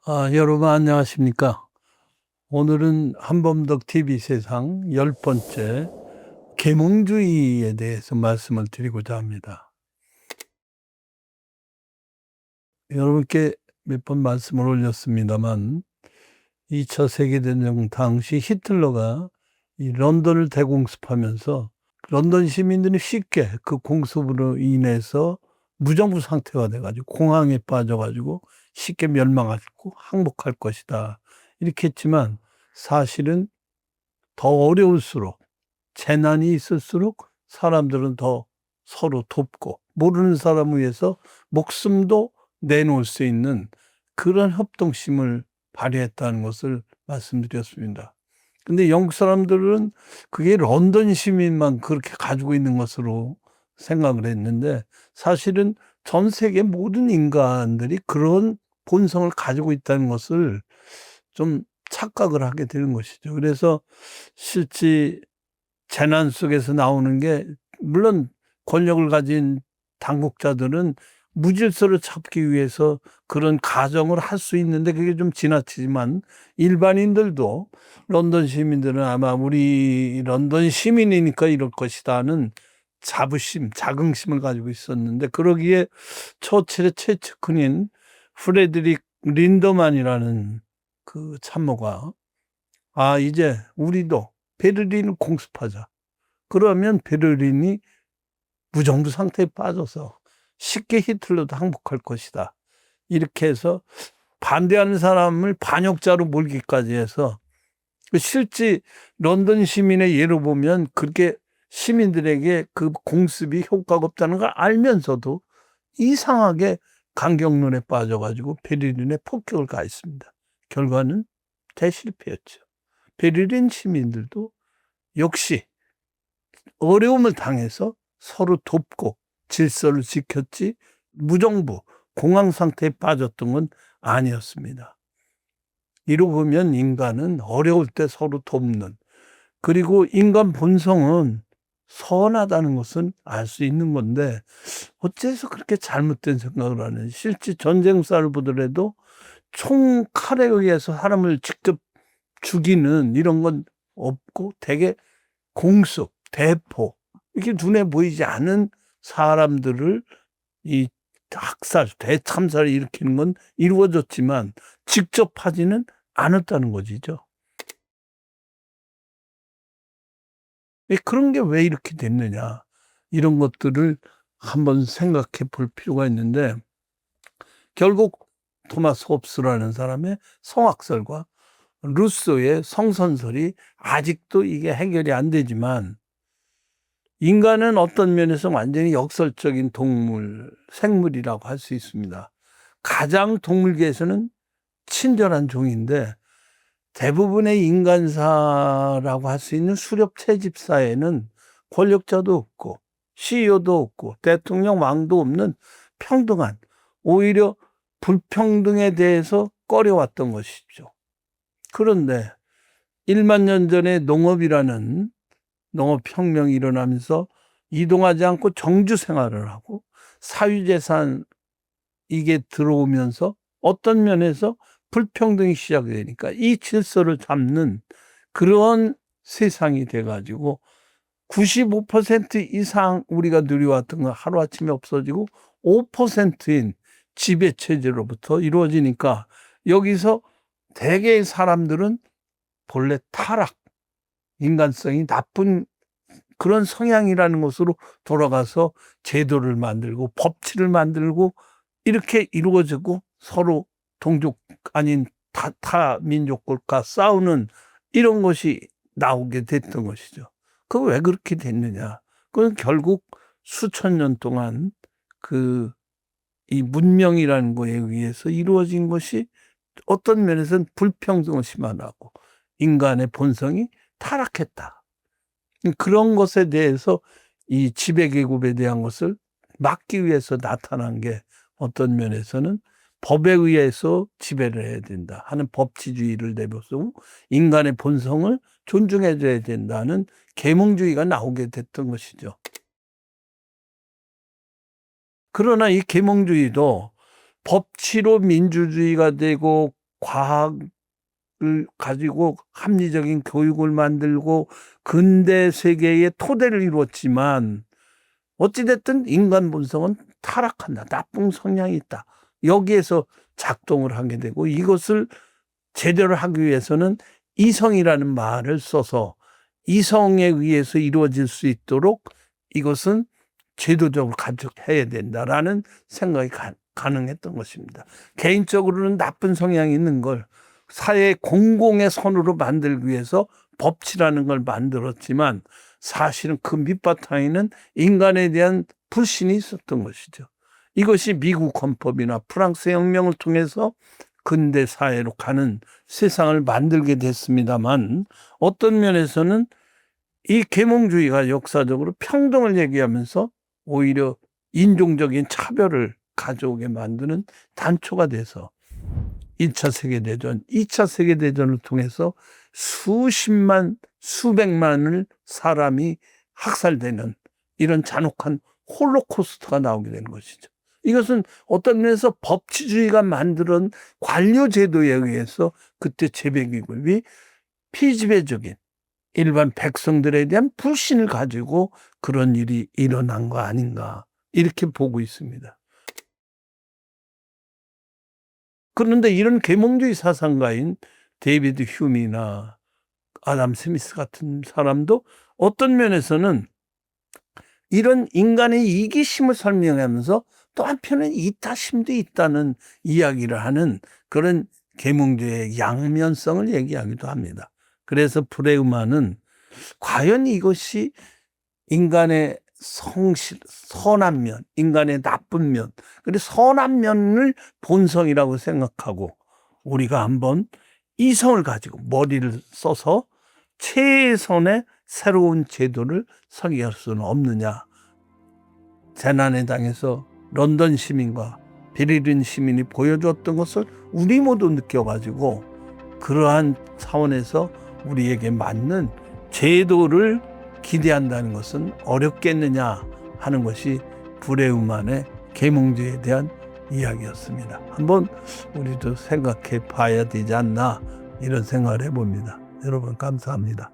여러분 안녕하십니까? 오늘은 한범덕 TV 세상 10번째 계몽주의에 대해서 말씀을 드리고자 합니다. 여러분께 몇 번 말씀을 올렸습니다만 2차 세계대전 당시 히틀러가 이 런던을 대공습하면서 런던 시민들이 쉽게 그 공습으로 인해서 무정부 상태가 돼 가지고 공황에 빠져 가지고 쉽게 멸망하고 항복할 것이다. 이렇게 했지만 사실은 더 어려울수록 재난이 있을수록 사람들은 더 서로 돕고 모르는 사람을 위해서 목숨도 내놓을 수 있는 그런 협동심을 발휘했다는 것을 말씀드렸습니다. 근데 영국 사람들은 그게 런던 시민만 그렇게 가지고 있는 것으로 생각을 했는데 사실은 전 세계 모든 인간들이 그런 본성을 가지고 있다는 것을 좀 착각을 하게 되는 것이죠. 그래서 실제 재난 속에서 나오는 게 물론 권력을 가진 당국자들은 무질서를 잡기 위해서 그런 가정을 할 수 있는데 그게 좀 지나치지만 일반인들도 런던 시민들은 아마 '우리 런던 시민이니까 이럴 것이다.'는 자부심, 자긍심을 가지고 있었는데 그러기에 처칠의 최측근인 프레드릭 린더만이라는 그 참모가 이제 우리도 베를린을 공습하자. 그러면 베를린이 무정부 상태에 빠져서 쉽게 히틀러도 항복할 것이다. 이렇게 해서 반대하는 사람을 반역자로 몰기까지 해서 실제 런던 시민의 예로 보면 그렇게 시민들에게 그 공습이 효과가 없다는 걸 알면서도 이상하게 강경론에 빠져가지고 베를린에 폭격을 가했습니다. 결과는 대실패였죠. 베를린 시민들도 역시 어려움을 당해서 서로 돕고 질서를 지켰지 무정부, 공황 상태에 빠졌던 건 아니었습니다. 이러고 보면 인간은 어려울 때 서로 돕는, 그리고 인간 본성은 선하다는 것은 알 수 있는 건데 어째서 그렇게 잘못된 생각을 하는지. 실제 전쟁사를 보더라도 총 칼에 의해서 사람을 직접 죽이는 이런 건 없고 대개 공습, 대포 이렇게 눈에 보이지 않은 사람들을 이 학살, 대참사를 일으키는 건 이루어졌지만 직접 하지는 않았다는 것이죠. 그런 게 왜 이렇게 됐느냐. 이런 것들을 한번 생각해 볼 필요가 있는데 결국 토마스 홉스라는 사람의 성학설과 루소의 성선설이 아직도 이게 해결이 안 되지만 인간은 어떤 면에서 완전히 역설적인 동물, 생물이라고 할 수 있습니다. 가장 동물계에서는 친절한 종인데 대부분의 인간사라고 할 수 있는 수렵 채집 사회는 권력자도 없고 CEO도 없고 대통령 왕도 없는 평등한, 오히려 불평등에 대해서 꺼려왔던 것이죠. 그런데 1만 년 전에 농업이라는 농업혁명이 일어나면서 이동하지 않고 정주 생활을 하고 사유재산 이게 들어오면서 어떤 면에서 불평등이 시작이 되니까 이 질서를 잡는 그런 세상이 돼 가지고 95% 이상 우리가 누려왔던 건 하루아침에 없어지고 5%인 지배체제로부터 이루어지니까 여기서 대개의 사람들은 본래 타락, 인간성이 나쁜 그런 성향이라는 것으로 돌아가서 제도를 만들고 법치를 만들고 이렇게 이루어지고 서로 동족 아닌 타 민족과 싸우는 이런 것이 나오게 됐던 것이죠. 그 왜 그렇게 됐느냐. 그건 결국 수천 년 동안 이 문명이라는 거에 의해서 이루어진 것이 어떤 면에서는 불평등을 심화하고 인간의 본성이 타락했다. 그런 것에 대해서 이 지배계급에 대한 것을 막기 위해서 나타난 게 어떤 면에서는 법에 의해서 지배를 해야 된다 하는 법치주의를 내세우고 인간의 본성을 존중해 줘야 된다는 계몽주의가 나오게 됐던 것이죠. 그러나 이 계몽주의도 법치로 민주주의가 되고 과학을 가지고 합리적인 교육을 만들고 근대 세계의 토대를 이루었지만 어찌됐든 인간 본성은 타락한다. 나쁜 성향이 있다. 여기에서 작동을 하게 되고 이것을 제대로 하기 위해서는 이성이라는 말을 써서 이성에 의해서 이루어질 수 있도록 이것은 제도적으로 가져해야 된다라는 생각이 가능했던 것입니다. 개인적으로는 나쁜 성향이 있는 걸 사회 공공의 선으로 만들기 위해서 법치라는 걸 만들었지만 사실은 그 밑바탕에는 인간에 대한 불신이 있었던 것이죠. 이것이 미국 헌법이나 프랑스 혁명을 통해서 근대 사회로 가는 세상을 만들게 됐습니다만 어떤 면에서는 이 계몽주의가 역사적으로 평등을 얘기하면서 오히려 인종적인 차별을 가져오게 만드는 단초가 돼서 1차 세계대전, 2차 세계대전을 통해서 수십만, 수백만을 사람이 학살되는 이런 잔혹한 홀로코스트가 나오게 되는 것이죠. 이것은 어떤 면에서 법치주의가 만드는 관료제도에 의해서 그때 재배기급이 피지배적인 일반 백성들에 대한 불신을 가지고 그런 일이 일어난 거 아닌가 이렇게 보고 있습니다. 그런데 이런 계몽주의 사상가인 데이비드 휴미나 아담 스미스 같은 사람도 어떤 면에서는 이런 인간의 이기심을 설명하면서 또 한편은 이타심도 있다는 이야기를 하는 그런 계몽주의의 양면성을 얘기하기도 합니다. 그래서 브레우만은 과연 이것이 인간의 성실, 선한 면, 인간의 나쁜 면, 그리고 선한 면을 본성이라고 생각하고 우리가 한번 이성을 가지고 머리를 써서 최선의 새로운 제도를 설계할 수는 없느냐. 재난에 당해서 런던 시민과 베를린 시민이 보여줬던 것을 우리 모두 느껴가지고 그러한 차원에서 우리에게 맞는 제도를 기대한다는 것은 어렵겠느냐 하는 것이 브레우만의 계몽주의에 대한 이야기였습니다. 한번 우리도 생각해 봐야 되지 않나 이런 생각을 해봅니다. 여러분 감사합니다.